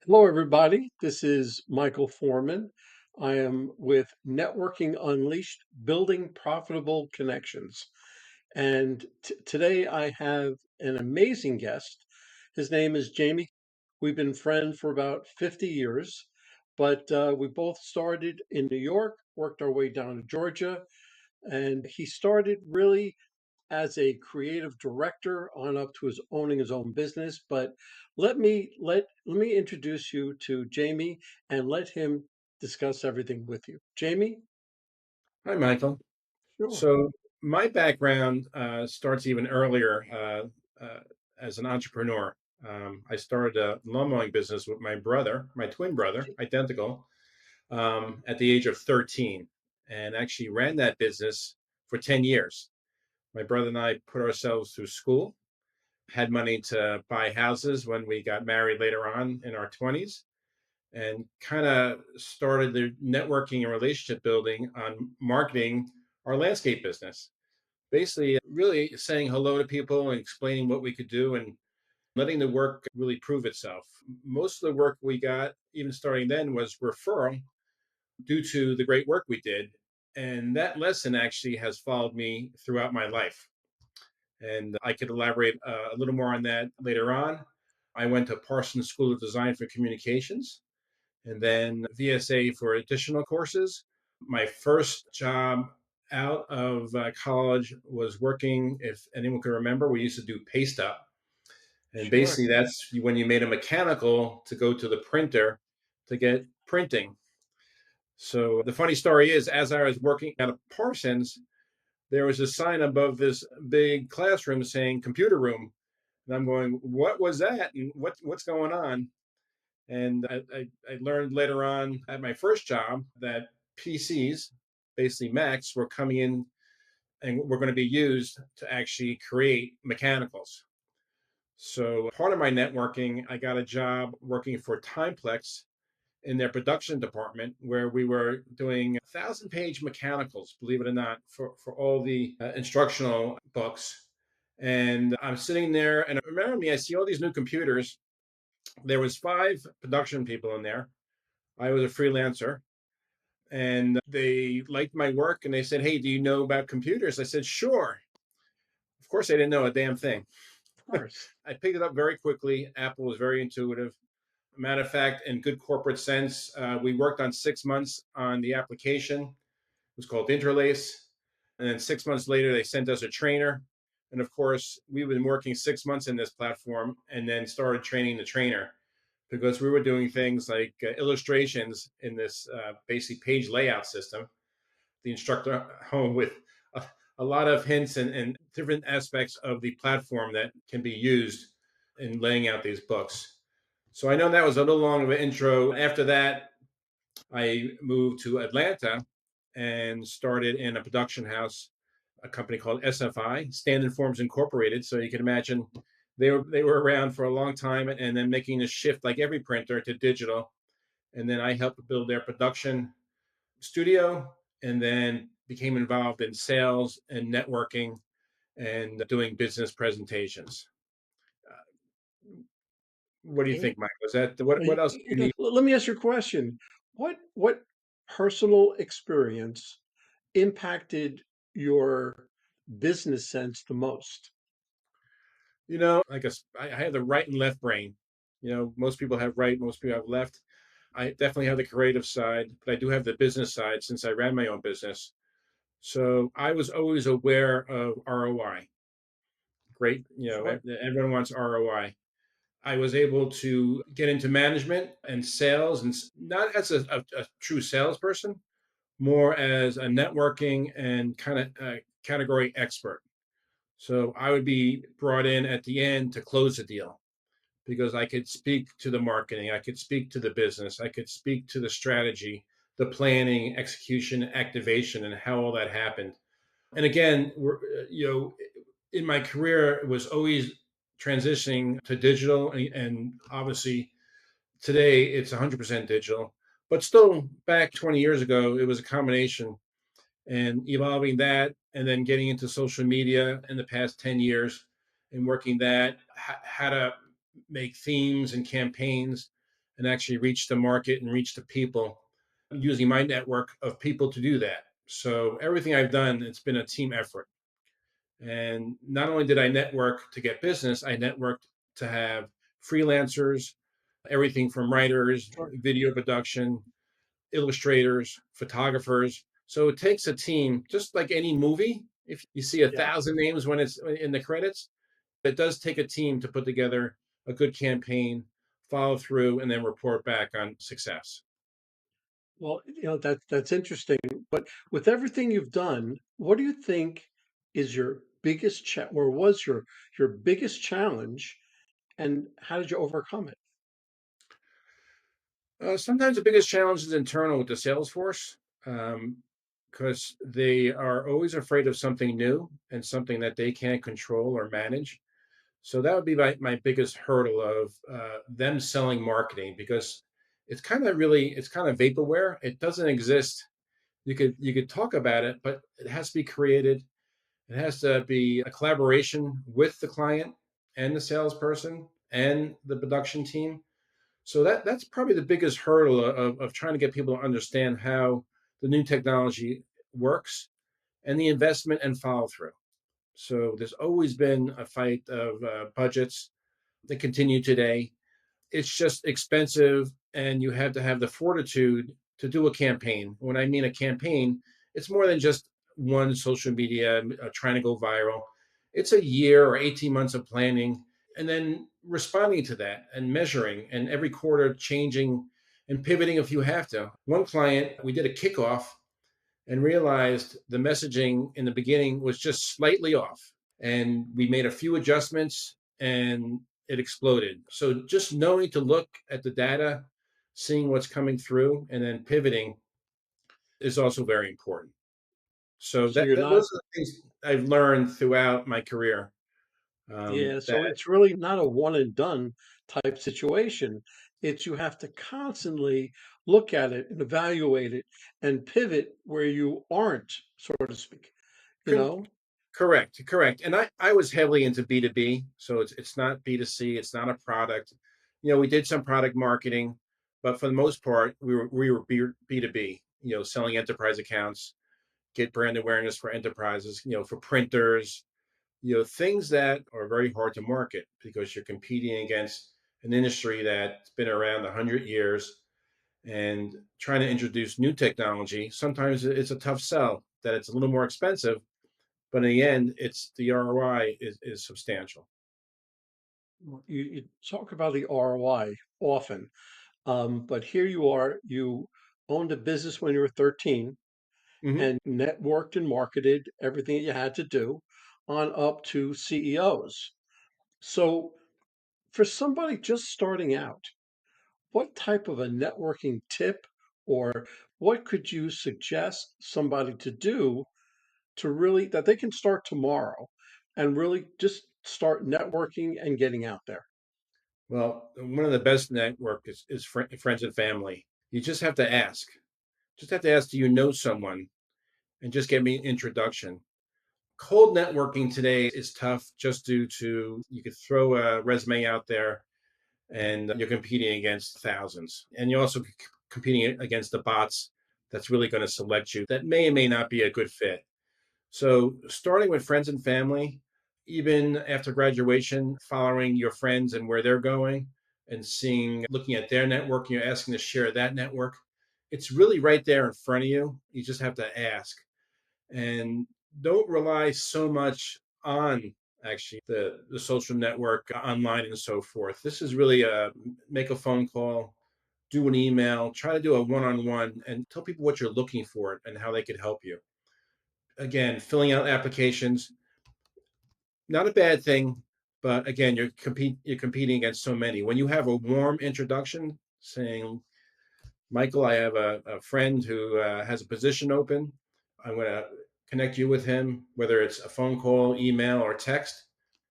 Hello, everybody. This is Michael Forman. I am with Networking Unleashed, Building Profitable Connections. And today I have an amazing guest. His name is Jamie. We've been friends for about 50 years, but we both started in New York, worked our way down to Georgia, and he started really as a creative director on up to his owning his own business. But let me introduce you to Jamie and let him discuss everything with you. Jamie? Hi, Michael. Sure. So my background starts even earlier as an entrepreneur. I started a lawn mowing business with my brother, my twin brother, identical, at the age of 13, and actually ran that business for 10 years. My brother and I put ourselves through school, had money to buy houses when we got married later on in our 20s, and kind of started the networking and relationship building on marketing our landscape business, basically really saying hello to people and explaining what we could do and letting the work really prove itself. Most of the work we got, even starting then, was referral due to the great work we did. And that lesson actually has followed me throughout my life. And I could elaborate a little more on that later on. I went to Parsons School of Design for Communications and then VSA for additional courses. My first job out of college was working, if anyone can remember, we used to do paste up. And Sure. basically, that's when you made a mechanical to go to the printer to get printing. So the funny story is, as I was working at a Parsons, there was a sign above this big classroom saying computer room. And I'm going, what was that? And what's going on? And I learned later on at my first job that PCs, basically Macs, were coming in and were going to be used to actually create mechanicals. So part of my networking, I got a job working for Timeplex in their production department where we were doing 1,000-page mechanicals, believe it or not, for all the instructional books. And I'm sitting there, and remember me, I see all these new computers. There was 5 production people in there. I was a freelancer, and they liked my work and they said, "Hey, do you know about computers?" I said, "Sure." Of course, I didn't know a damn thing. Of course. I picked it up very quickly. Apple was very intuitive. Matter of fact, in good corporate sense, we worked on 6 months on the application. It was called Interlace. And then 6 months later, they sent us a trainer. And of course, we've been working 6 months in this platform and then started training the trainer because we were doing things like illustrations in this basic page layout system. The instructor home with a lot of hints and different aspects of the platform that can be used in laying out these books. So I know that was a little long of an intro. After that, I moved to Atlanta and started in a production house, a company called SFI, Standard Forms Incorporated. So you can imagine they were around for a long time and then making a shift like every printer to digital. And then I helped build their production studio and then became involved in sales and networking and doing business presentations. Uh, what do you Okay. think, Mike? Was that what else do you need? Let me ask you a question. What personal experience impacted your business sense the most? Like I have the right and left brain. Most people have right, most people have left. I definitely have the creative side, but I do have the business side since I ran my own business. So I was always aware of ROI. Great, Sure. everyone wants ROI. I was able to get into management and sales, and not as a true salesperson, more as a networking and kind of category expert. So I would be brought in at the end to close the deal because I could speak to the marketing, I could speak to the business, I could speak to the strategy, the planning, execution, activation, and how all that happened. And again, in my career, it was always transitioning to digital, and obviously today it's 100% digital. But still, back 20 years ago, it was a combination and evolving that, and then getting into social media in the past 10 years and working that, how to make themes and campaigns and actually reach the market and reach the people using my network of people to do that. So everything I've done, it's been a team effort. And not only did I network to get business, I networked to have freelancers, everything from writers, Sure. video production, illustrators, photographers. So it takes a team, just like any movie. If you see a Yeah. thousand names when it's in the credits, it does take a team to put together a good campaign, follow through, and then report back on success. Well, that's interesting. But with everything you've done, what do you think is your biggest or was your biggest challenge, and how did you overcome it? Sometimes the biggest challenge is internal with the sales force, because they are always afraid of something new and something that they can't control or manage. So that would be my biggest hurdle of them selling marketing, because it's kind of vaporware. It doesn't exist. You could talk about it, but it has to be created. It has to be a collaboration with the client and the salesperson and the production team. So that's probably the biggest hurdle of trying to get people to understand how the new technology works and the investment and follow through. So there's always been a fight of budgets that continue today. It's just expensive, and you have to have the fortitude to do a campaign. When I mean a campaign, it's more than just one social media trying to go viral. It's a year or 18 months of planning and then responding to that and measuring and every quarter changing and pivoting if you have to. One client, we did a kickoff and realized the messaging in the beginning was just slightly off. And we made a few adjustments and it exploded. So just knowing to look at the data, seeing what's coming through, and then pivoting is also very important. So So you're those not, are the things I've learned throughout my career. yeah, That so it's really not a one and done type situation. It's you have to constantly look at it and evaluate it and pivot where you aren't, so to speak, you con- know? correct. And I was heavily into B2B, so it's not B2C. It's not a product. We did some product marketing, but for the most part, we were B2B. Selling enterprise accounts, get brand awareness for enterprises. For printers. Things that are very hard to market because you're competing against an industry that's been around 100 years, and trying to introduce new technology. Sometimes it's a tough sell that it's a little more expensive, but in the end, it's the ROI is substantial. You talk about the ROI often, but here you are, you owned a business when you were 13 Hmm. and networked and marketed everything that you had to do on up to CEOs. So for somebody just starting out, what type of a networking tip or what could you suggest somebody to do to really that they can start tomorrow and really just start networking and getting out there? Well, one of the best network is friends and family. You just have to ask. Just have to ask, do you know someone? And just get me an introduction. Cold networking today is tough just due to you could throw a resume out there and you're competing against thousands. And you're also competing against the bots that's really going to select you that may or may not be a good fit. So, starting with friends and family, even after graduation, following your friends and where they're going and looking at their network, you're asking to share that network. It's really right there in front of you. You just have to ask, and don't rely so much on actually the social network online and so forth. This is really a make a phone call, do an email, try to do a one-on-one and tell people what you're looking for and how they could help you. Again, filling out applications, not a bad thing, but again, you're competing against so many. When you have a warm introduction saying, Michael, I have a friend who has a position open. I'm going to connect you with him, whether it's a phone call, email, or text,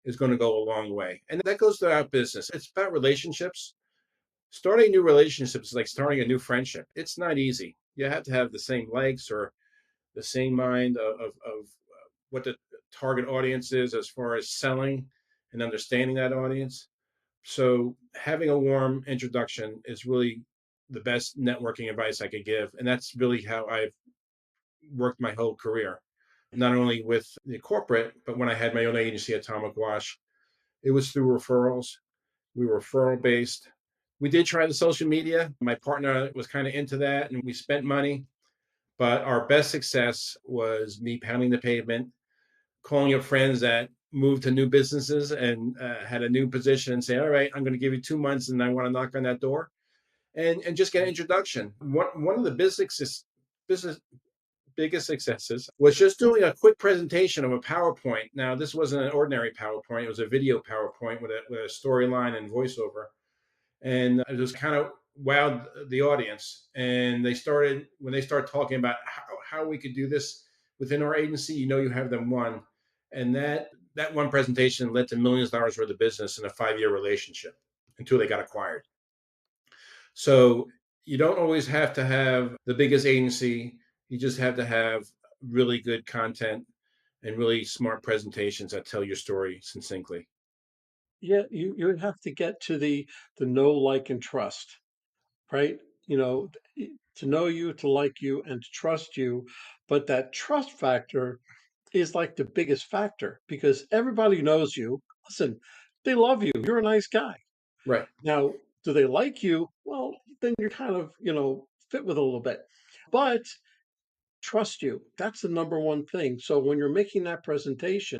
is going to go a long way. And that goes throughout business. It's about relationships. Starting new relationships is like starting a new friendship. It's not easy. You have to have the same legs or the same mind of what the target audience is as far as selling and understanding that audience. So having a warm introduction is really the best networking advice I could give. And that's really how I've worked my whole career, not only with the corporate, but when I had my own agency, Atomic Wash, it was through referrals. We were referral based. We did try the social media. My partner was kind of into that and we spent money, but our best success was me pounding the pavement, calling up friends that moved to new businesses and had a new position and say, all right, I'm going to give you 2 months and I want to knock on that door and just get an introduction. One of the business biggest successes was just doing a quick presentation of a PowerPoint. Now, this wasn't an ordinary PowerPoint, it was a video PowerPoint with a storyline and voiceover. And it was kind of wowed the audience. And when they started talking about how we could do this within our agency, you have them one. And that one presentation led to millions of dollars worth of business in a 5-year relationship until they got acquired. So you don't always have to have the biggest agency. You just have to have really good content and really smart presentations that tell your story succinctly. Yeah, you would have to get to the know, like, and trust, right? To know you, to like you, and to trust you. But that trust factor is like the biggest factor because everybody knows you. Listen, they love you. You're a nice guy. Right. Now, do they like you? Well, then you're kind of, fit with a little bit. But trust you. That's the number one thing. So when you're making that presentation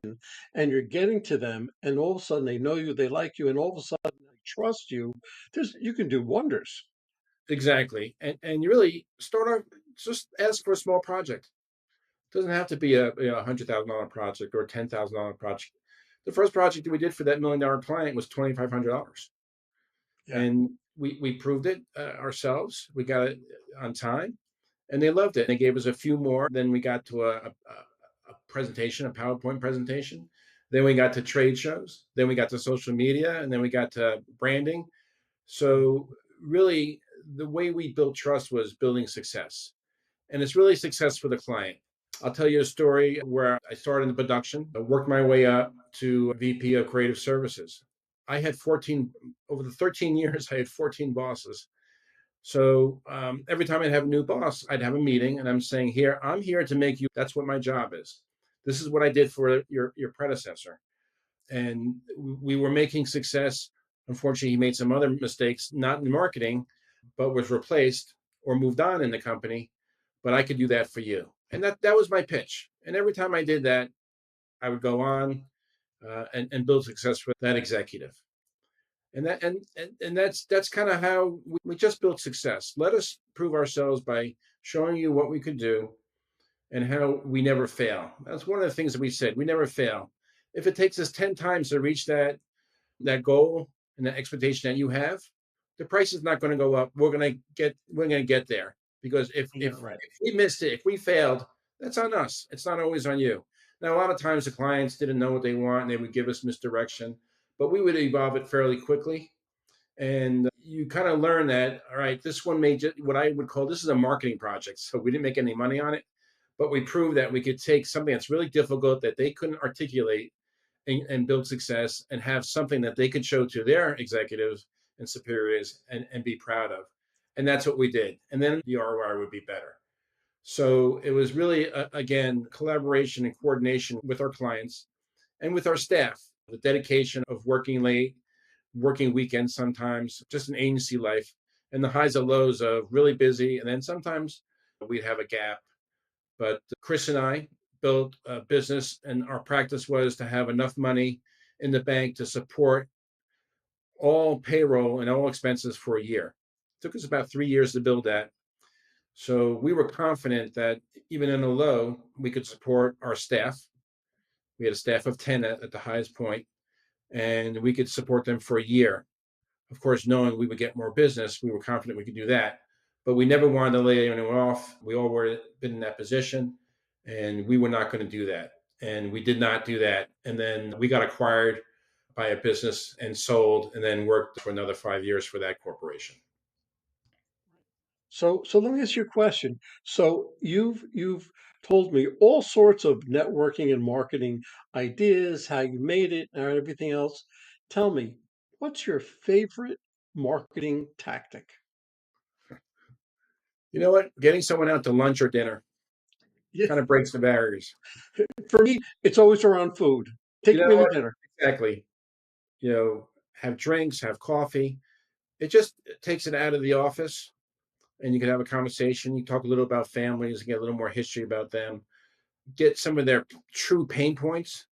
and you're getting to them and all of a sudden they know you, they like you, and all of a sudden they trust you, you can do wonders. Exactly. And you really start off, just ask for a small project. It doesn't have to be a $100,000 project or a $10,000 project. The first project that we did for that $1 million client was $2,500, Yeah. and we proved it ourselves. We got it on time, and they loved it. They gave us a few more. Then we got to a presentation, a PowerPoint presentation. Then we got to trade shows. Then we got to social media, and then we got to branding. So really, the way we built trust was building success, and it's really success for the client. I'll tell you a story where I started in production, I worked my way up to VP of Creative Services. I had 14, over the 13 years, I had 14 bosses. So every time I'd have a new boss, I'd have a meeting and I'm saying, here, I'm here to make you, that's what my job is. This is what I did for your predecessor. And we were making success. Unfortunately, he made some other mistakes, not in marketing, but was replaced or moved on in the company. But I could do that for you. And that was my pitch. And every time I did that, I would go on and build success for that executive. And that's kind of how we just built success. Let us prove ourselves by showing you what we could do and how we never fail. That's one of the things that we said. We never fail. If it takes us 10 times to reach that goal and that expectation that you have, the price is not going to go up. We're going to get there, because Yeah, right. if we missed it, if we failed, that's on us. It's not always on you. Now, a lot of times the clients didn't know what they want and they would give us misdirection, but we would evolve it fairly quickly. And you kind of learn that, all right, this one may just, what I would call, this is a marketing project. So we didn't make any money on it, but we proved that we could take something that's really difficult that they couldn't articulate and build success and have something that they could show to their executives and superiors and be proud of. And that's what we did. And then the ROI would be better. So it was really, again, collaboration and coordination with our clients and with our staff, the dedication of working late, working weekends sometimes, just an agency life, and the highs and lows of really busy. And then sometimes we'd have a gap. But Chris and I built a business, and our practice was to have enough money in the bank to support all payroll and all expenses for a year. It took us about 3 years to build that. So we were confident that even in a low, we could support our staff. We had a staff of 10 at the highest point, and we could support them for a year. Of course, knowing we would get more business, we were confident we could do that. But we never wanted to lay anyone off. We all were been in that position, and we were not going to do that. And we did not do that. And then we got acquired by a business and sold, and then worked for another 5 years for that corporation. So let me ask you a question. So you've told me all sorts of networking and marketing ideas, how you made it, and everything else. Tell me, What's your favorite marketing tactic? You know what? Getting someone out to lunch or dinner Yeah, kind of breaks the barriers. for me, it's always around food. You Take know me to what? dinner. Exactly. Have drinks, have coffee. It just takes it out of the office and you can have a conversation. You talk a little about families, get a little more history about them, get some of their true pain points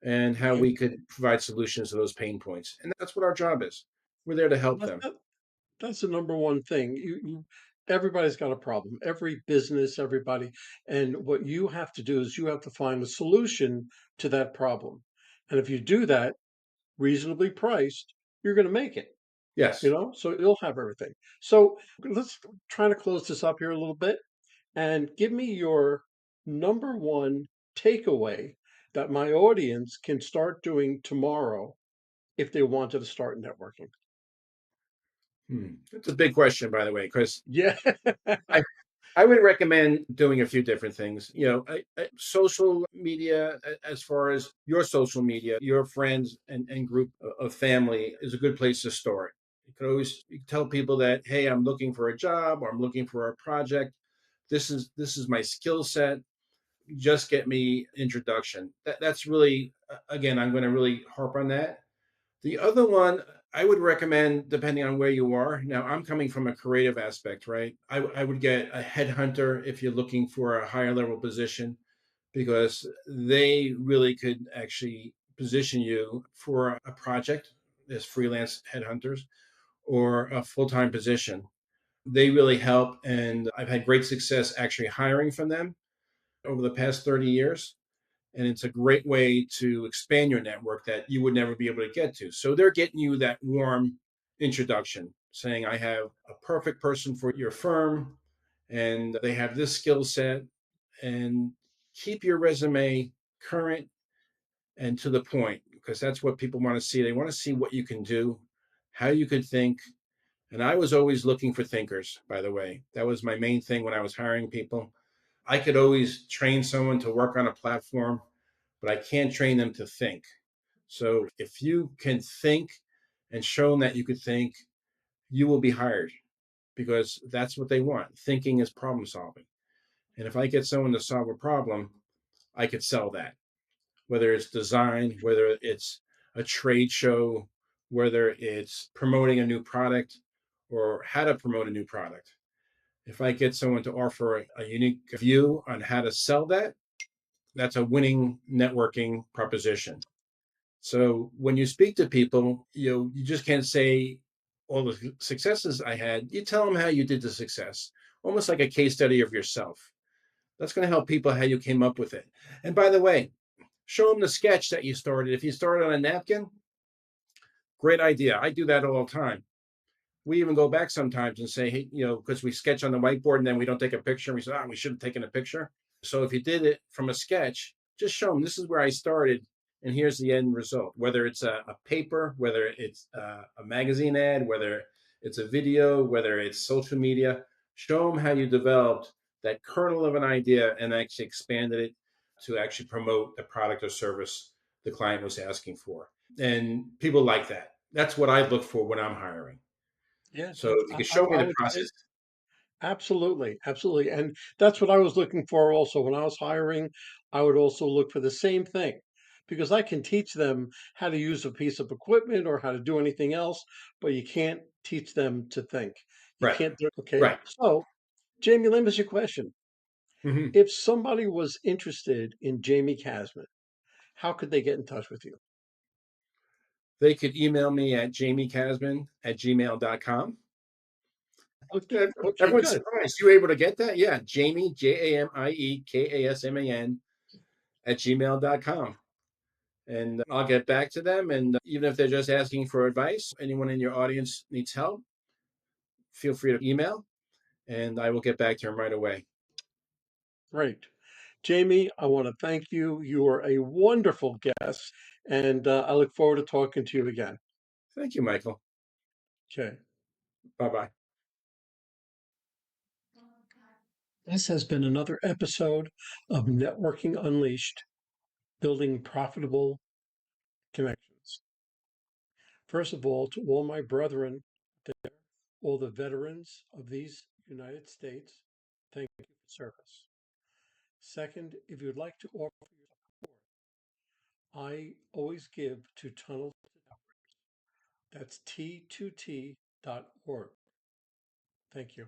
and how Okay. we could provide solutions to those pain points. And that's what our job is. We're there to help That, them. that, that's the number one thing. Everybody's got a problem. Every business, everybody. And what you have to do is you have to find a solution to that problem. And if you do that, reasonably priced, you're going to make it, Yes. so you'll have everything. So let's try to close this up here a little bit and give me your number one takeaway that my audience can start doing tomorrow if they wanted to start networking. It's a big question, by the way, because Yeah. I I would recommend doing a few different things. Social media, as far as your social media, your friends and group of family is a good place to start. You can tell people that, hey, I'm looking for a job or I'm looking for a project. This is my skill set. Just get me introduction. That's really again, I'm going to really harp on that. The other one I would recommend, depending on where you are. Now, I'm coming from a creative aspect, right? I would get a headhunter if you're looking for a higher level position, because they really could actually position you for a project as freelance headhunters or a full time position. They really help. And I've had great success actually hiring from them over the past 30 years, and it's a great way to expand your network that you would never be able to get to. So they're getting you that warm introduction, saying, I have a perfect person for your firm, and they have this skill set. And keep your resume current and to the point, because that's what people want to see. They want to see what you can do, how you could think. And I was always looking for thinkers, by the way. That was my main thing when I was hiring people. I could always train someone to work on a platform, but I can't train them to think. So if you can think and show them that you could think, you will be hired, because that's what they want. Thinking is problem solving. And if I get someone to solve a problem, I could sell that, whether it's design, whether it's a trade show, whether it's promoting a new product or how to promote a new product. If I get someone to offer a unique view on how to sell that, that's a winning networking proposition. So when you speak to people, you just can't say all the successes I had. You tell them how you did the success, almost like a case study of yourself. That's going to help people how you came up with it. And by the way, show them the sketch that you started. If you started on a napkin, great idea. I do that all the time. We even go back sometimes and say, hey, because we sketch on the whiteboard and then we don't take a picture. And we say, we should have taken a picture. So if you did it from a sketch, just show them this is where I started and here's the end result. Whether it's a paper, whether it's a magazine ad, whether it's a video, whether it's social media, show them how you developed that kernel of an idea and actually expanded it to actually promote the product or service the client was asking for. And people like that. That's what I look for when I'm hiring. Yeah, So if you could show me I the would say process. absolutely, absolutely. And that's what I was looking for also. When I was hiring, I would also look for the same thing because I can teach them how to use a piece of equipment or how to do anything else, but you can't teach them to think. You Right, can't do okay. right. So, Jamie, let me ask you a question. Hmm. If somebody was interested in Jamie Kasman, how could they get in touch with you? They could email me at jamiekasman@gmail.com. Okay, okay, Everyone's good. surprised. You were able to get that? Yeah, Jamie, JamiekAsman @gmail.com. And I'll get back to them. And even if they're just asking for advice, anyone in your audience needs help, feel free to email and I will get back to them right away. Great. Jamie, I want to thank you. You are a wonderful guest, and I look forward to talking to you again. Thank you, Michael. Okay. Bye bye. This has been another episode of Networking Unleashed, building profitable connections. First of all, to all my brethren there, all the veterans of these United States, thank you for service. Second, if you'd like to offer your support, I always give to Tunnels to Towers. That's T2T.org. Thank you.